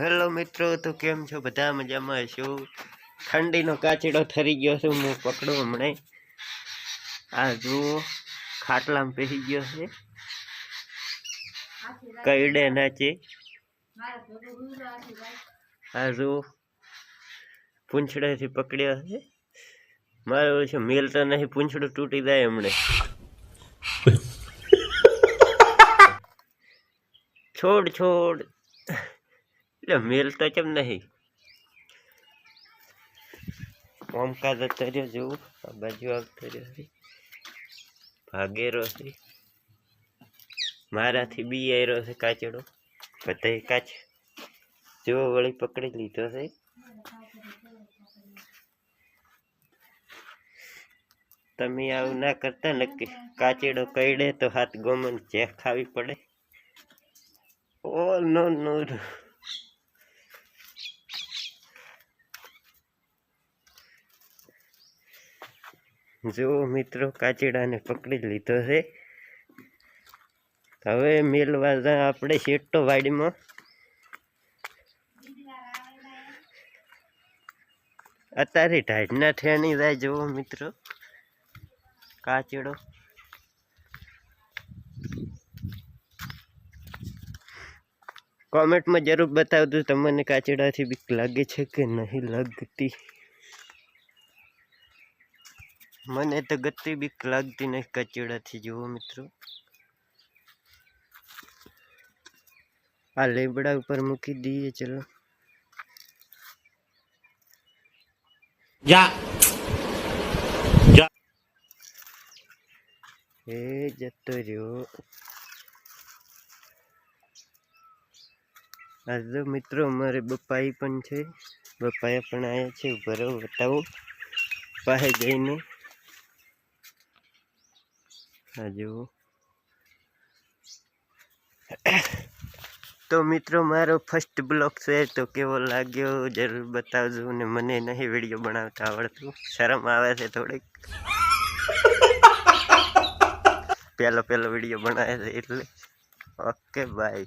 Hello મિત્રો, તો કેમ છો? બધા મજામાં છું. ઠંડીનો કાચીડો ઠરી ગયો છું. હું પકડું હમણાં. આ જુઓ, ખાટલામાં બેસી ગયો છે. કઈડે નાચે. આ જુઓ, પૂંછડેથી પકડ્યો છે. મારે ઓછું મેલ તો નહીં, પૂંછડું તૂટી જાય હમણાં. છોડ એટલે મેલ તો કેમ નહીં. ઓમકાદ અત્યારે જોવું, આ બાજુ આવતો રહ્યો છે, ભાગેરો છે. મારાથી બી આવ્યો છે કાચડો. બધા કાચ જો વળી પકડી લીધો છે. તમે આવું ના કરતા, નક્કી કાચેડો કઈડે તો હાથ ગોમન જે ખાવી પડે. ઓ નો નો, જો મિત્રો, કાચેડાને પકડી લીધો છે. હવે મેલવા આપણે શેટો વાડીમાં. અત્યારે ઢાઢના ઠેણી જાય. જુઓ મિત્રો, કાચેડો. કોમેન્ટમાં જરૂર બતાવજો તમને કાચેડાથી બીક લાગે છે કે નહીં લાગતી. મને તો ગતી બીક લાગતી નહીં કાચેડાથી. જુઓ મિત્રો, આ લેબડા ઉપર મૂકી દઈએ. ચલો, જા એ જતો રહ્યો. આજે મિત્રો અમારે બપાઈ પણ છે. બપાયા પણ આવ્યા છે. ભરો બતાવો પાસે જઈને. આ જુઓ. તો મિત્રો, મારો ફર્સ્ટ બ્લોગ છે, તો કેવો લાગ્યો જરૂર બતાવજો. ને મને નહીં વિડીયો બનાવતા આવડતું, શરમ આવે છે થોડીક. પહેલો વિડીયો બનાવે છે એટલે. Okay bye.